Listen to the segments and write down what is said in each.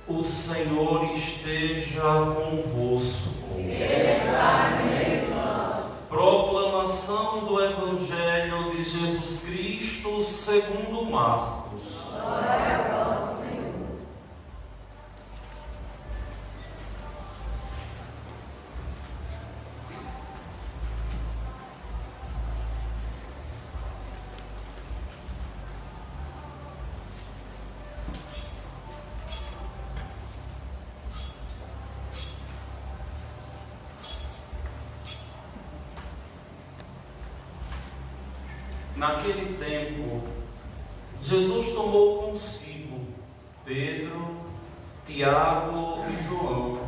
O Senhor esteja convosco. Proclamação do Evangelho de Jesus Cristo segundo Marcos. Glória a vós, Senhor. Naquele tempo, Jesus tomou consigo Pedro, Tiago e João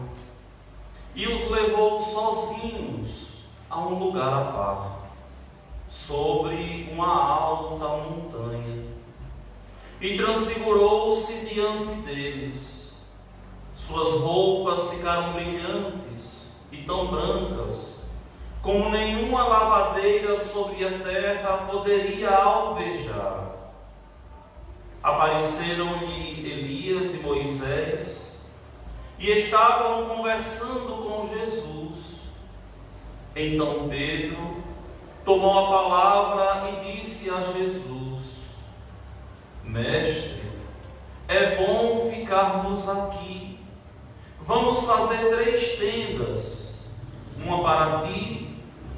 e os levou sozinhos a um lugar à parte, sobre uma alta montanha, e transfigurou-se diante deles. Suas roupas ficaram brilhantes e tão brancas como nenhuma lavadeira sobre a terra poderia alvejar. Apareceram-lhe Elias e Moisés e estavam conversando com Jesus. Então Pedro tomou a palavra e disse a Jesus: Mestre, é bom ficarmos aqui. Vamos fazer 3 tendas, uma para ti,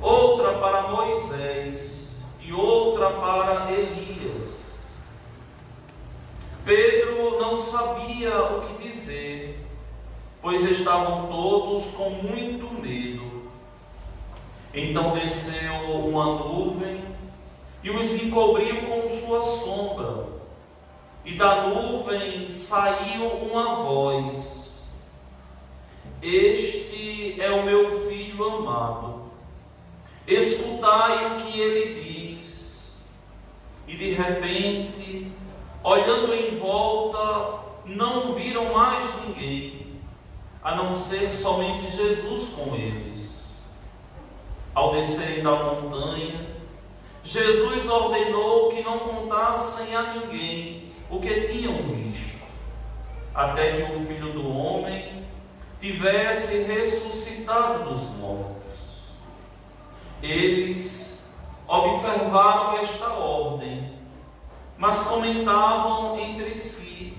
outra para Moisés e outra para Elias. Pedro não sabia o que dizer, pois estavam todos com muito medo. Então desceu uma nuvem e os encobriu com sua sombra, e da nuvem saiu uma voz: Este é o meu filho amado, escutai o que ele diz. E de repente, olhando em volta, não viram mais ninguém, a não ser somente Jesus com eles. Ao descerem da montanha, Jesus ordenou que não contassem a ninguém o que tinham visto, até que o Filho do Homem tivesse ressuscitado dos mortos. Eles observaram esta ordem, mas comentavam entre si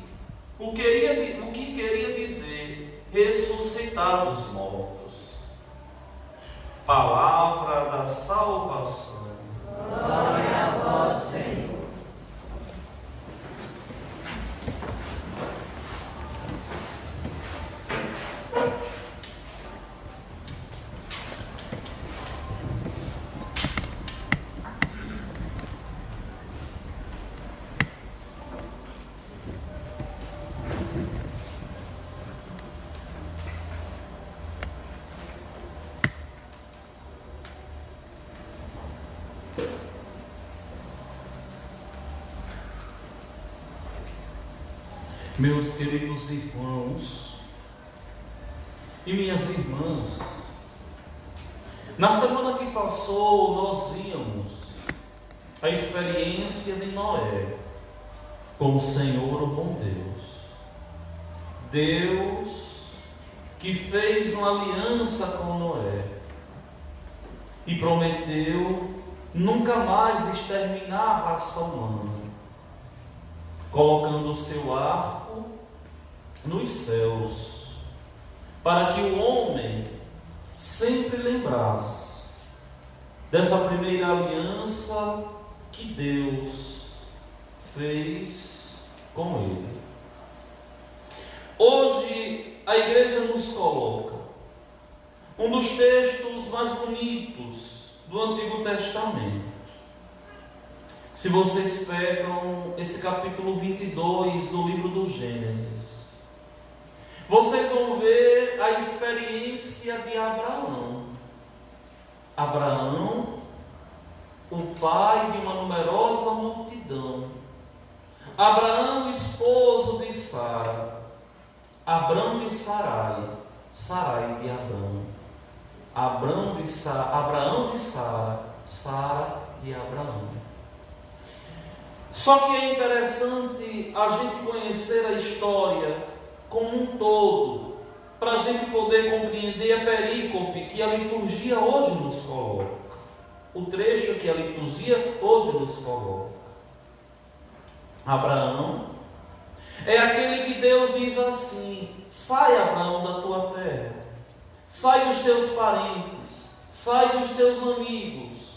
o que queria dizer ressuscitar dos mortos. Palavra da salvação. Glória a vós, Senhor. Meus queridos irmãos e minhas irmãs, na semana que passou nós vimos a experiência de Noé com o Senhor, o bom Deus. Deus que fez uma aliança com Noé e prometeu nunca mais exterminar a raça humana, colocando o seu arco nos céus, para que o homem sempre lembrasse dessa primeira aliança que Deus fez com ele. Hoje a igreja nos coloca um dos textos mais bonitos do Antigo Testamento. Se vocês pegam esse capítulo 22 do livro do Gênesis, vocês vão ver a experiência de Abraão. Abraão, o pai de uma numerosa multidão. Abraão, esposo de Sara. Abrão de Sarai. Sarai de Abrão. Abraão de Sara. Sara de Abraão. Só que é interessante a gente conhecer a história como um todo, para a gente poder compreender a perícope que a liturgia hoje nos coloca. O trecho que a liturgia hoje nos coloca. Abraão é aquele que Deus diz assim: sai, Abraão, da tua terra, sai dos teus parentes, sai dos teus amigos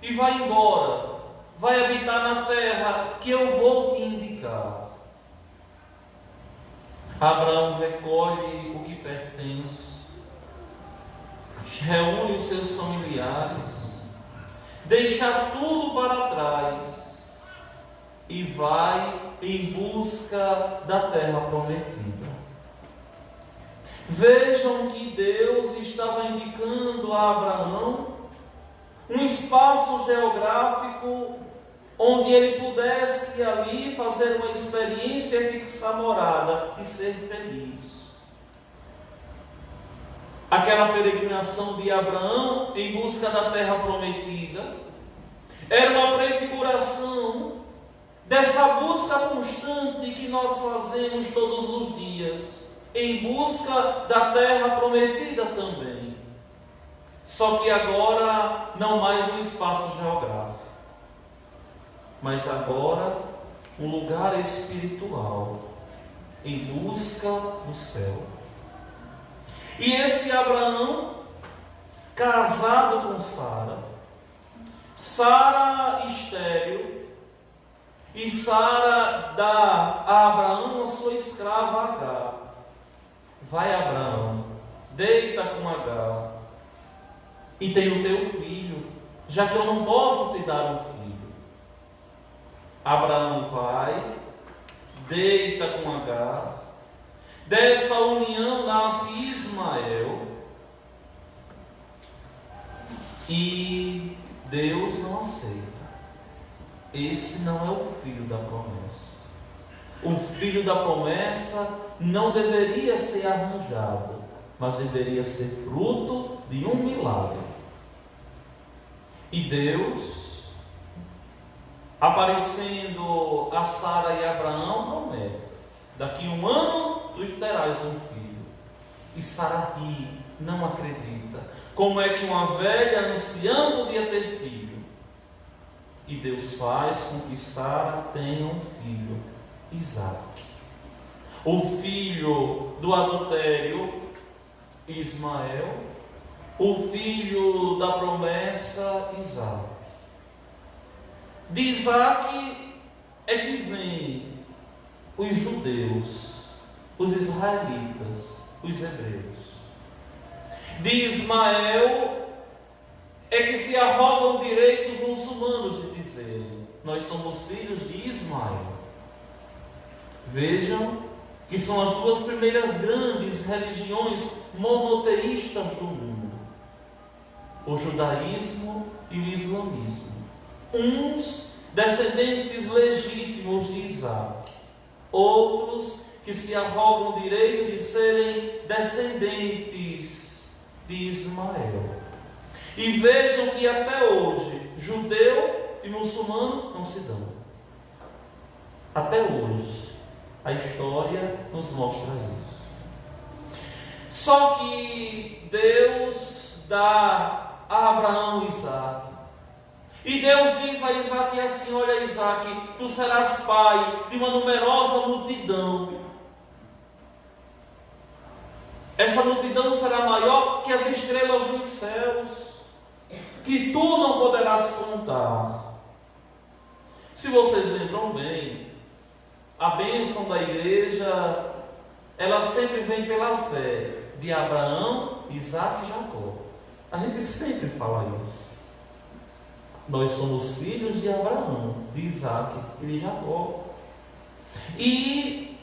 e vai embora, vai habitar na terra que eu vou te indicar. Abraão recolhe o que pertence, reúne os seus familiares, deixa tudo para trás e vai em busca da terra prometida. Vejam que Deus estava indicando a Abraão um espaço geográfico onde ele pudesse ali fazer uma experiência, fixar morada e ser feliz. Aquela peregrinação de Abraão em busca da terra prometida era uma prefiguração dessa busca constante que nós fazemos todos os dias, em busca da terra prometida também. Só que agora não mais no espaço geográfico, mas agora um lugar espiritual, em busca do céu. E esse Abraão, casado com Sara, Sara estéril, e Sara dá a Abraão a sua escrava Agar. Vai, Abraão, deita com Agar e tem o teu filho, já que eu não posso te dar um filho. Abraão vai, deita com Agar, dessa união nasce Ismael, e Deus não aceita. Esse não é o filho da promessa. O filho da promessa não deveria ser arranjado, mas deveria ser fruto de um milagre. E Deus, aparecendo a Sara e Abraão, promete: daqui a 1 ano tu terás um filho. E Sara ri, não acredita. Como é que uma velha anciã podia ter filho? E Deus faz com que Sara tenha um filho, Isaque. O filho do adultério, Ismael. O filho da promessa, Isaque. De Isaque é que vem os judeus, os israelitas, os hebreus. De Ismael é que se arrogam direitos muçulmanos de dizerem: nós somos filhos de Ismael. Vejam que são as duas primeiras grandes religiões monoteístas do mundo: o judaísmo e o islamismo. Uns descendentes legítimos de Isaac, outros que se arrogam o direito de serem descendentes de Ismael. E vejam que até hoje, judeu e muçulmano não se dão. Até hoje, a história nos mostra isso. Só que Deus dá a Abraão Isaque. E Deus diz a Isaque assim: olha, Isaque, tu serás pai de uma numerosa multidão. Essa multidão será maior que as estrelas dos céus, que tu não poderás contar. Se vocês lembram bem, a bênção da igreja, ela sempre vem pela fé de Abraão, Isaque e Jacó. A gente sempre fala isso. Nós somos filhos de Abraão, de Isaque e de Jacó. E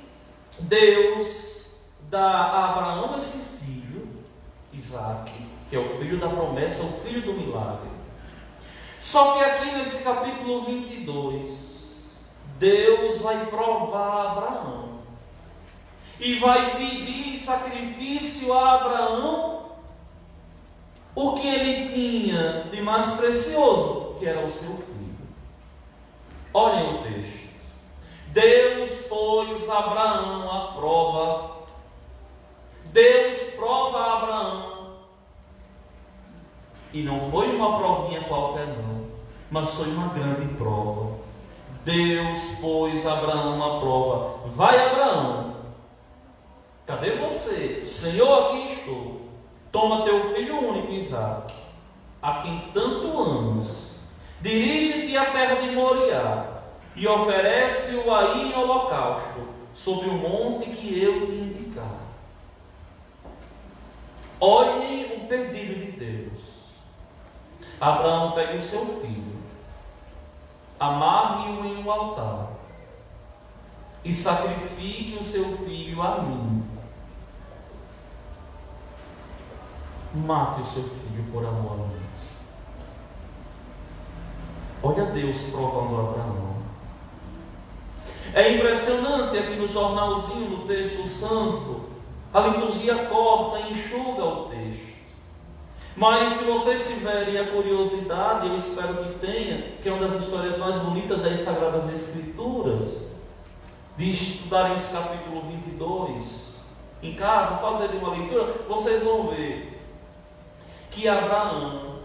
Deus dá a Abraão esse filho, Isaque, que é o filho da promessa, o filho do milagre. Só que aqui nesse capítulo 22, Deus vai provar Abraão e vai pedir sacrifício a Abraão, o que ele tinha de mais precioso, que era o seu filho. Olhem o texto. Deus pôs Abraão à prova Deus prova a Abraão. E não foi uma provinha qualquer não, mas foi uma grande prova. Deus pôs Abraão na prova. Vai, Abraão, cadê você? Senhor, aqui estou. Toma teu filho único, Isaque, a quem tanto amas. Dirige-te à terra de Moriá e oferece-o aí em holocausto, sobre o monte que eu te indicar. Olhem o pedido de Deus. Abraão pega o seu filho, amarre-o em um altar e sacrifique o seu filho a mim. Mate o seu filho por amor a mim. Olha Deus provando Abraão. É impressionante aqui no jornalzinho, no texto santo, a liturgia corta e enxuga o texto. Mas se vocês tiverem a curiosidade, eu espero que tenha, que é uma das histórias mais bonitas das Sagradas Escrituras, de estudarem esse capítulo 22 em casa, fazerem uma leitura, vocês vão ver que Abraão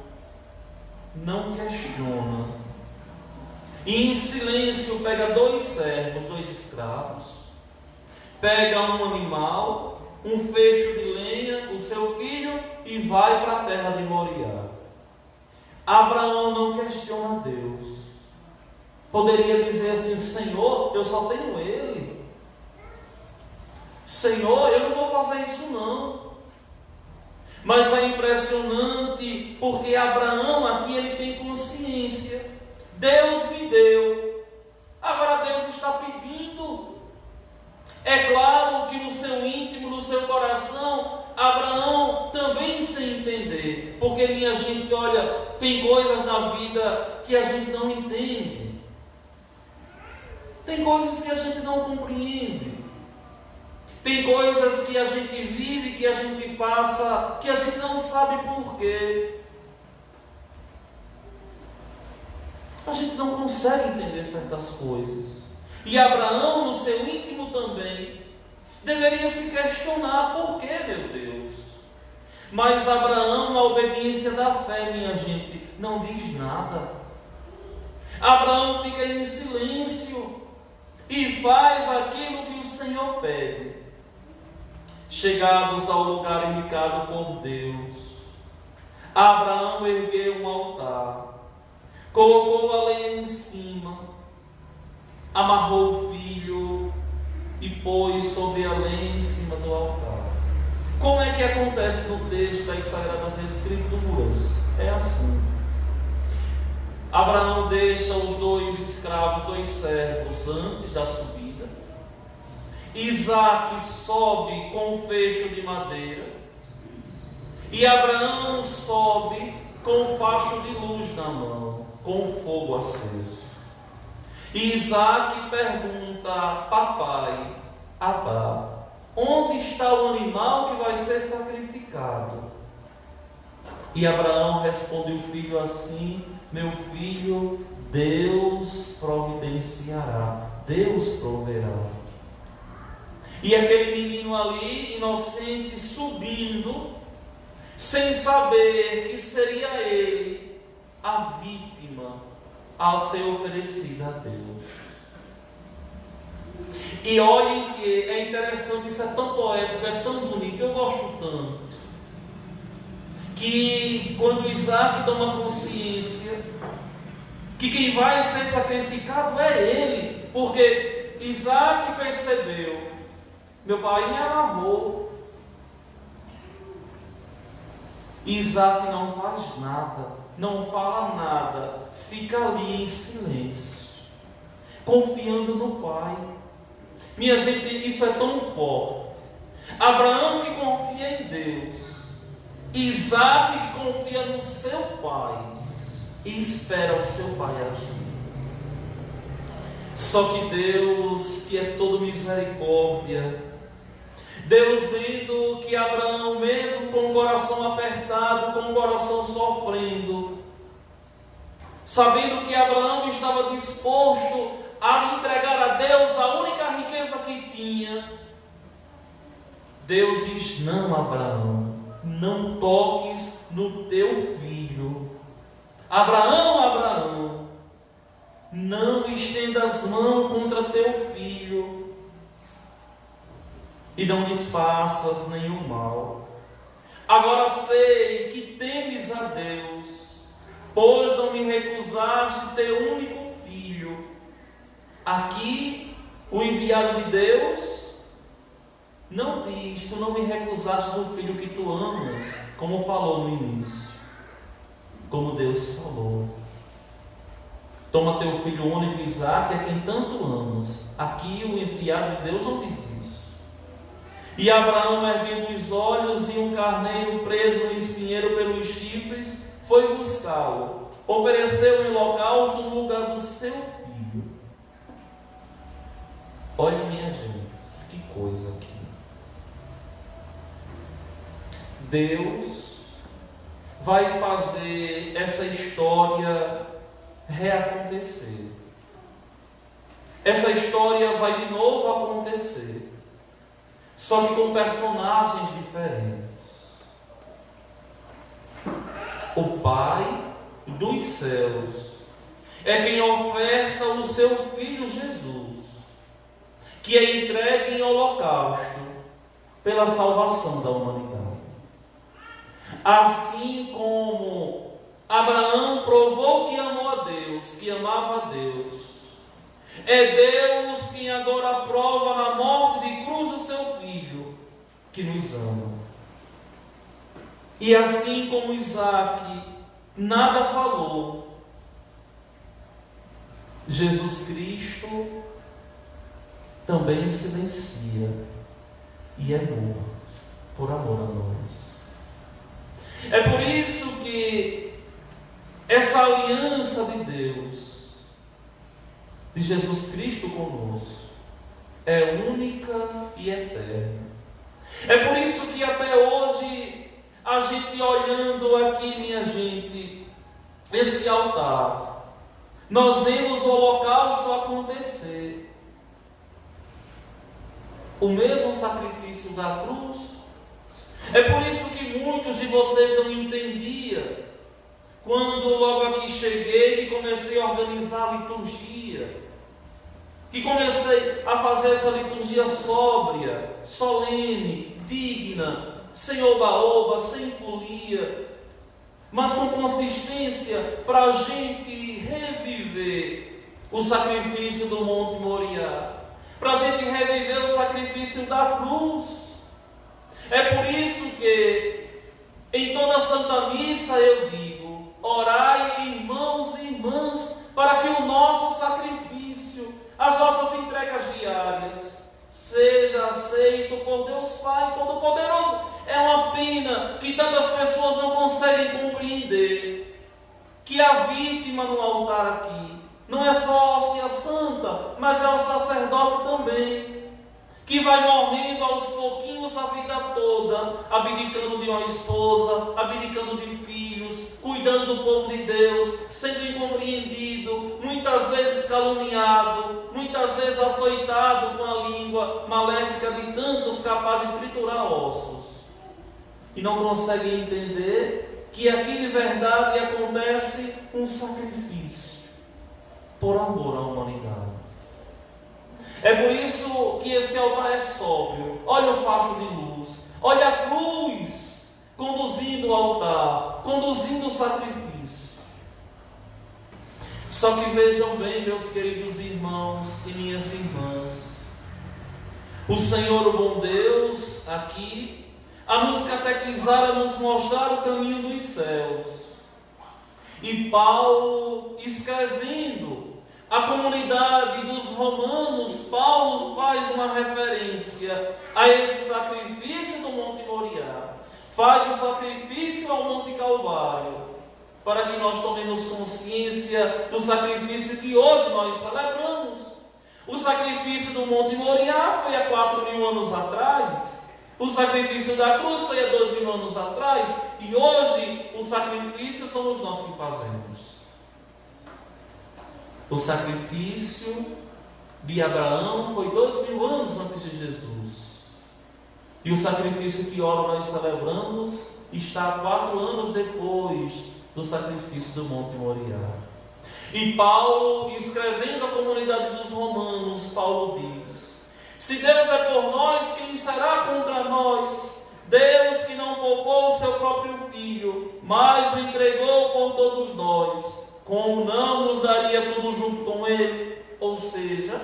não questiona, e em silêncio pega 2 servos, 2 escravos, pega um animal, um fecho de lenha, o seu filho, e vai para a terra de Moriá. Abraão não questiona Deus. Poderia dizer assim: Senhor, eu só tenho ele. Senhor, eu não vou fazer isso não. Mas é impressionante porque Abraão aqui ele tem consciência. Deus me deu, agora Deus está pedindo. É claro que no seu íntimo, no seu coração, Abraão também sem entender, porque minha gente, olha, tem coisas na vida que a gente não entende, tem coisas que a gente não compreende, tem coisas que a gente vive, que a gente passa, que a gente não sabe porquê. A gente não consegue entender certas coisas. E Abraão, no seu íntimo também, deveria se questionar: por quê, meu Deus? Mas Abraão, na obediência da fé, minha gente, não diz nada. Abraão fica em silêncio e faz aquilo que o Senhor pede. Chegados ao lugar indicado por Deus, Abraão ergueu um altar, colocou a lenha em cima, amarrou o filho e pôs sobre a lenha em cima do altar. Como é que acontece no texto das Sagradas Escrituras? É assim: Abraão deixa os 2 escravos, 2 servos antes da subida. Isaque sobe com um fecho de madeira e Abraão sobe com um facho de luz na mão, com o fogo aceso. E Isaque pergunta: papai, Abá, onde está o animal que vai ser sacrificado? E Abraão responde o filho assim: meu filho, Deus providenciará, Deus proverá. E aquele menino ali, inocente, subindo, sem saber que seria ele a vítima a ser oferecida a Deus. E olhem que é interessante, isso é tão poético, é tão bonito, eu gosto tanto, que quando Isaque toma consciência que quem vai ser sacrificado é ele, porque Isaque percebeu: meu pai me amarrou. Isaque não faz nada, não fala nada, fica ali em silêncio, confiando no pai. Minha gente, isso é tão forte. Abraão que confia em Deus, Isaque que confia no seu pai e espera o seu pai agir. Só que Deus, que é todo misericórdia, Deus vendo que Abraão, mesmo com o coração apertado, com o coração sofrendo, sabendo que Abraão estava disposto a entregar a Deus a única riqueza que tinha, Deus diz: não, Abraão, não toques no teu filho. Abraão, Abraão, não estenda as mãos contra teu filho e não lhes faças nenhum mal. Agora sei que temes a Deus, pois não me recusaste teu único filho. Aqui, o enviado de Deus não diz: tu não me recusaste do filho que tu amas, como falou no início, como Deus falou. Toma teu filho único Isaque, a quem tanto amas. Aqui, o enviado de Deus não diz isso. E Abraão, erguendo os olhos, e um carneiro preso no espinheiro pelos chifres, foi buscá-lo. Ofereceu em holocausto no lugar do seu filho. Olha, minha gente, que coisa aqui. Deus vai fazer essa história reacontecer. Essa história vai de novo acontecer, só que com personagens diferentes. O Pai dos céus é quem oferta o seu Filho Jesus, que é entregue em holocausto pela salvação da humanidade. Assim como Abraão provou que amou a Deus, que amava a Deus, é Deus quem agora prova na morte de cruz o seu Filho, que nos ama. E assim como Isaque nada falou, Jesus Cristo também silencia e é morto por amor a nós. É por isso que essa aliança de Deus, de Jesus Cristo conosco, é única e eterna. É por isso que até hoje, a gente olhando aqui, minha gente, esse altar, nós vemos o holocausto acontecer. O mesmo sacrifício da cruz. É por isso que muitos de vocês não entendiam, quando logo aqui cheguei, que comecei a organizar a liturgia, que comecei a fazer essa liturgia sóbria, solene, digna, sem oba-oba, sem folia, mas com consistência, para a gente reviver o sacrifício do Monte Moriá, para a gente reviver o sacrifício da cruz. É por isso que em toda a Santa Missa eu digo: orai, irmãos e irmãs, para que o nosso sacrifício, as nossas entregas diárias, seja aceito por Deus Pai Todo-Poderoso. É uma pena que tantas pessoas não conseguem compreender que a vítima no altar aqui não é só a hóstia santa, mas é o sacerdote também, que vai morrendo aos pouquinhos a vida toda, abdicando de uma esposa, abdicando de filhos, cuidando do povo de Deus, sendo incompreendido, muitas vezes caluniado, muitas vezes açoitado com a língua maléfica de tantos capazes de triturar ossos. E não conseguem entender que aqui de verdade acontece um sacrifício por amor à humanidade. É por isso que esse altar é sóbrio. Olha o facho de luz, olha a cruz conduzindo o altar, conduzindo o sacrifício. Só que vejam bem, meus queridos irmãos e minhas irmãs, o Senhor, o bom Deus, aqui, a nos catequizar, a nos mostrar o caminho dos céus. E Paulo, escrevendo a comunidade dos romanos, Paulo faz uma referência a esse sacrifício do Monte Moriá, faz o sacrifício ao Monte Calvário, para que nós tomemos consciência do sacrifício que hoje nós celebramos. O sacrifício do Monte Moriá foi há 4.000 anos atrás, o sacrifício da cruz foi há 2.000 anos atrás, e hoje o sacrifício somos nós que fazemos. O sacrifício de Abraão foi 2.000 anos antes de Jesus. E o sacrifício que ora nós celebramos está 4 anos depois do sacrifício do Monte Moriá. E Paulo, escrevendo à comunidade dos romanos, Paulo diz: se Deus é por nós, quem será contra nós? Deus que não poupou o seu próprio Filho, mas o entregou por todos nós, como não nos daria tudo junto com Ele? Ou seja,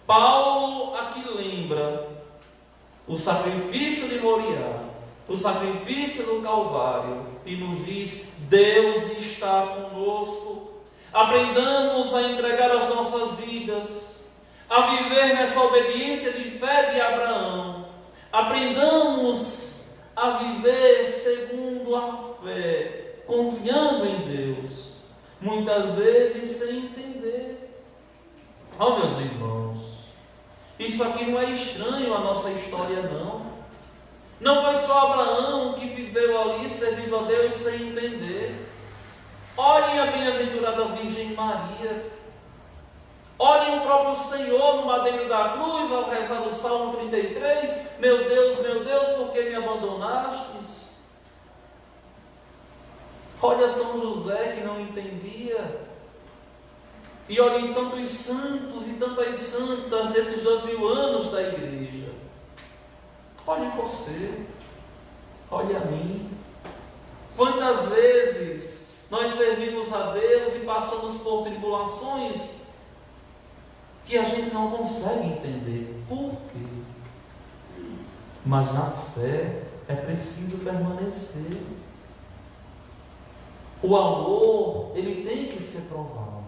Paulo aqui lembra o sacrifício de Moriá, o sacrifício do Calvário, e nos diz: Deus está conosco. Aprendamos a entregar as nossas vidas, a viver nessa obediência de fé de Abraão. Aprendamos a viver segundo a fé, confiando em Deus, muitas vezes sem entender. Oh, meus irmãos, isso aqui não é estranho à nossa história, não. Não foi só Abraão que viveu ali servindo a Deus sem entender. Olhem a bem-aventurada Virgem Maria. Olhem o próprio Senhor no madeiro da cruz, ao rezar o Salmo 33. Meu Deus, por que me abandonastes? Olha São José, que não entendia. E olhem tantos santos e tantas santas desses 2000 anos da igreja. Olhe você, olhe a mim. Quantas vezes nós servimos a Deus e passamos por tribulações que a gente não consegue entender. Por quê? Mas na fé é preciso permanecer. O amor, ele tem que ser provado.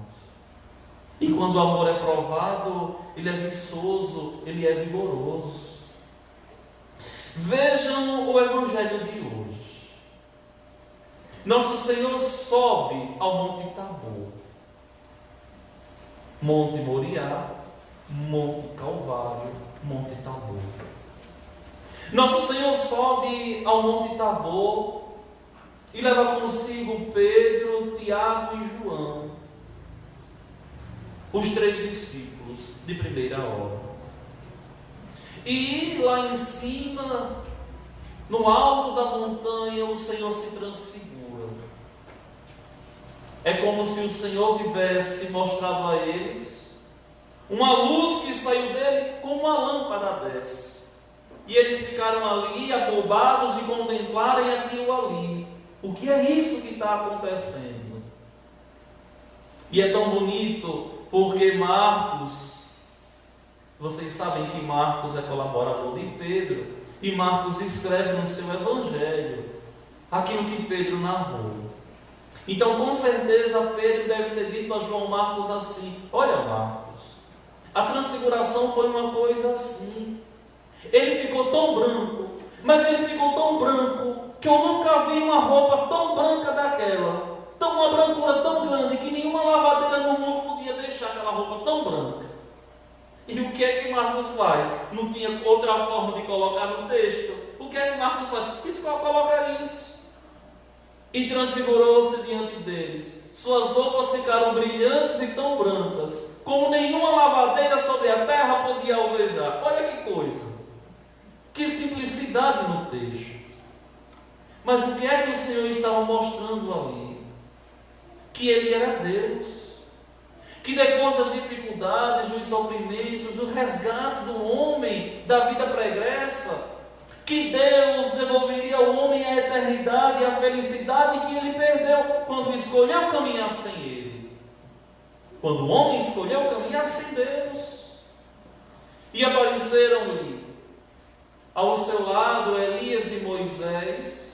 E quando o amor é provado, ele é viçoso, ele é vigoroso. Vejam o Evangelho de hoje. Nosso Senhor sobe ao Monte Tabor, Monte Moriá, Monte Calvário, Monte Tabor. Nosso Senhor sobe ao Monte Tabor e leva consigo Pedro, Tiago e João, os 3 discípulos de primeira hora. E lá em cima, no alto da montanha, o Senhor se transfigura. É como se o Senhor tivesse mostrado a eles uma luz que saiu dele como uma lâmpada desce. E eles ficaram ali abobados de contemplarem aquilo ali. O que é isso que está acontecendo? E é tão bonito porque Marcos, vocês sabem que Marcos é colaborador de Pedro, e Marcos escreve no seu Evangelho aquilo que Pedro narrou. Então, com certeza, Pedro deve ter dito a João Marcos assim: olha, Marcos, a transfiguração foi uma coisa assim. Ele ficou tão branco, mas ele ficou tão branco que eu nunca vi uma roupa tão branca daquela, uma brancura tão grande que nenhuma lavadeira no mundo podia deixar aquela roupa tão branca. E o que é que Marcos faz? Não tinha outra forma de colocar no texto. O que é que Marcos faz? Coloca isso. E transfigurou-se diante deles. Suas roupas ficaram brilhantes e tão brancas, como nenhuma lavadeira sobre a terra podia alvejar. Olha que coisa. Que simplicidade no texto. Mas o que é que o Senhor estava mostrando ali? Que Ele era Deus. Que depois das dificuldades, dos sofrimentos, do resgate do homem da vida pregressa, que Deus devolveria ao homem a eternidade e a felicidade que ele perdeu quando escolheu caminhar sem Ele. Quando o homem escolheu caminhar sem Deus. E apareceram-lhe ao seu lado Elias e Moisés,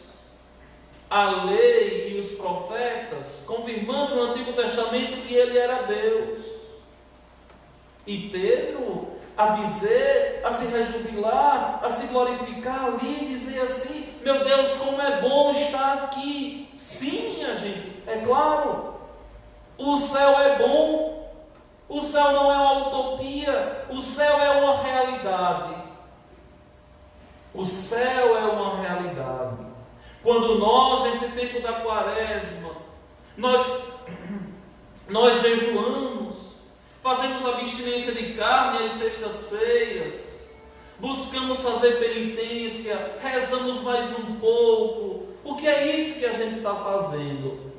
a lei e os profetas, confirmando no Antigo Testamento que Ele era Deus. E Pedro a dizer, a se rejubilar, a se glorificar ali, dizer assim: meu Deus, como é bom estar aqui. Sim, minha gente, é claro, o céu é bom, o céu não é uma utopia, o céu é uma realidade. O céu é uma realidade. Quando nós, nesse tempo da quaresma, nós jejuamos, fazemos abstinência de carne às sextas-feiras, buscamos fazer penitência, rezamos mais um pouco. O que é isso que a gente está fazendo?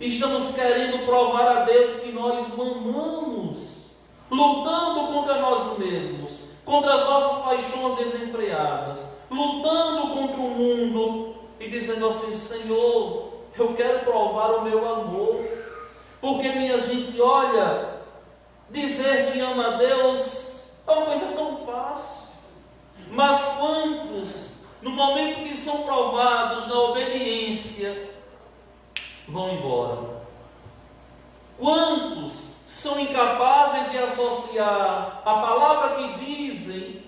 Estamos querendo provar a Deus que nós amamos, lutando contra nós mesmos, contra as nossas paixões desenfreadas, lutando contra o mundo e dizendo assim: Senhor, eu quero provar o meu amor. Porque, minha gente, olha, dizer que ama a Deus é uma coisa tão fácil. Mas quantos, no momento que são provados na obediência, vão embora? Quantos são incapazes de associar a palavra que dizem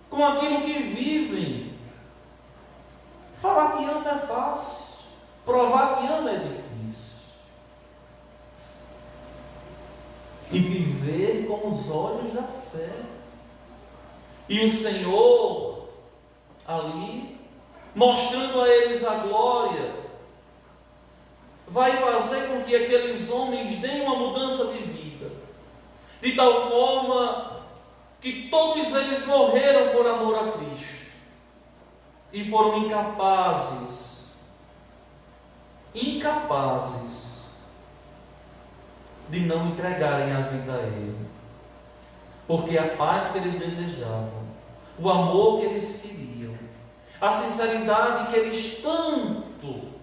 com aquilo que vivem? Falar que ama é fácil, provar que ama é difícil. E viver com os olhos da fé. E o Senhor ali, mostrando a eles a glória, vai fazer com que aqueles homens deem uma mudança de vida, de tal forma que todos eles morreram por amor a Cristo e foram incapazes de não entregarem a vida a Ele, porque a paz que eles desejavam, o amor que eles queriam, a sinceridade que eles tanto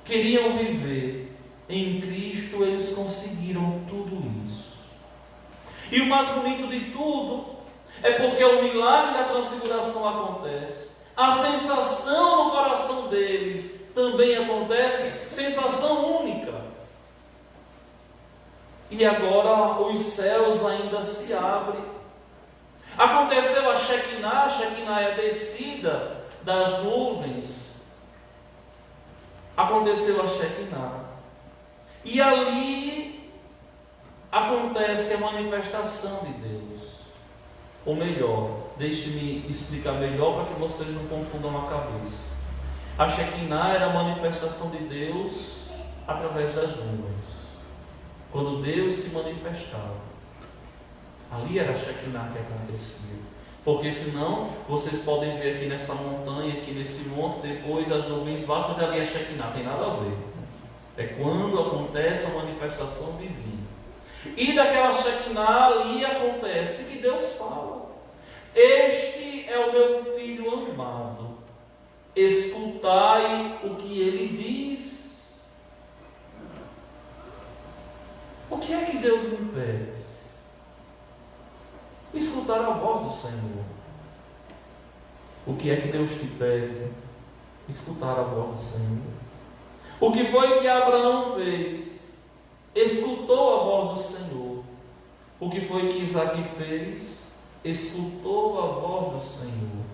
queriam viver, em Cristo eles conseguiram tudo isso. E o mais bonito de tudo é porque o milagre da transfiguração acontece, a sensação no coração deles também acontece, sensação única. E agora os céus ainda se abrem. Aconteceu a Shekinah é a descida das nuvens. Aconteceu a Shekinah. E ali acontece a manifestação de Deus. Ou melhor, deixe-me explicar melhor para que vocês não confundam a cabeça. A Shekinah era a manifestação de Deus através das nuvens. Quando Deus se manifestava, ali era a Shekinah que acontecia. Porque senão, vocês podem ver aqui nessa montanha, aqui nesse monte, depois as nuvens baixas, mas ali é Shekinah, tem nada a ver. É quando acontece a manifestação divina. E daquela Shekinah ali acontece que Deus fala: este é o meu filho amado, escutai o que ele diz. O que é que Deus me pede? Escutar a voz do Senhor. O que é que Deus te pede? Escutar a voz do Senhor. O que foi que Abraão fez? Escutou a voz do Senhor. O que foi que Isaac fez? Escutou a voz do Senhor.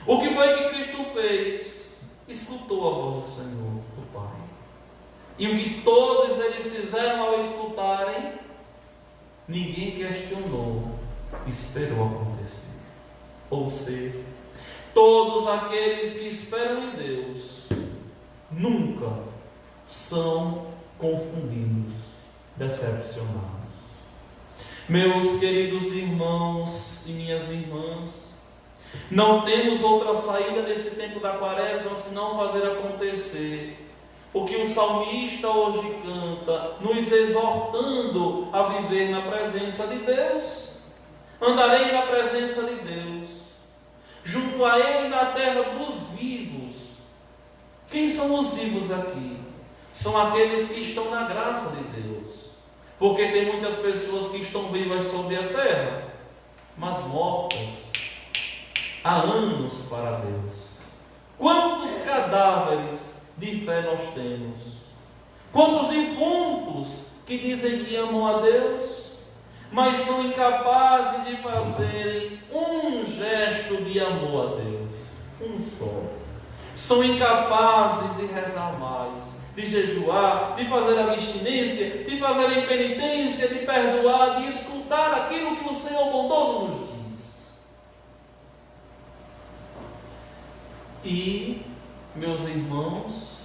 O que foi que Cristo fez? Escutou a voz do Senhor, do Pai. E o que todos eles fizeram ao escutarem, ninguém questionou, esperou acontecer. Ou seja, todos aqueles que esperam em Deus nunca são confundidos, decepcionados. Meus queridos irmãos e minhas irmãs, não temos outra saída nesse tempo da Quaresma senão fazer acontecer o que o salmista hoje canta, nos exortando a viver na presença de Deus. Andarei na presença de Deus, junto a Ele na terra dos vivos. Quem são os vivos aqui? São aqueles que estão na graça de Deus. Porque tem muitas pessoas que estão vivas sobre a terra, mas mortas há anos para Deus. Quantos cadáveres de fé nós temos? Quantos defuntos que dizem que amam a Deus, mas são incapazes de fazerem um gesto de amor a Deus, um só. São incapazes de rezar mais, de jejuar, de fazer abstinência, de fazer penitência, de perdoar, de escutar aquilo que o Senhor bondoso nos diz. E, meus irmãos,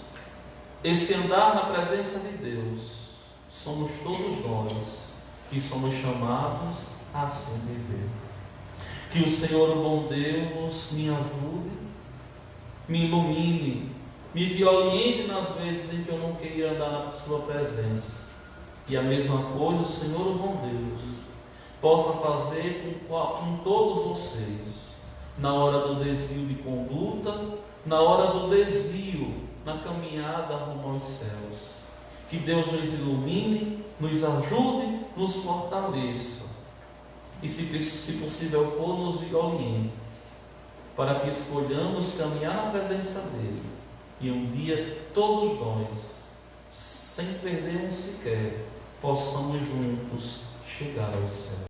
esse andar na presença de Deus, somos todos nós que somos chamados a assim viver. Que o Senhor, o bom Deus, me ajude, me ilumine, me oriente nas vezes em que eu não queira andar na sua presença. E a mesma coisa, o Senhor, o bom Deus, possa fazer com todos vocês, na hora do desvio de conduta, na hora do desvio na caminhada rumo aos céus. Que Deus nos ilumine, nos ajude, nos fortaleça. E se possível for, nos oriente, para que escolhamos caminhar na presença dEle. E um dia todos nós, sem perder um sequer, possamos juntos chegar ao céu.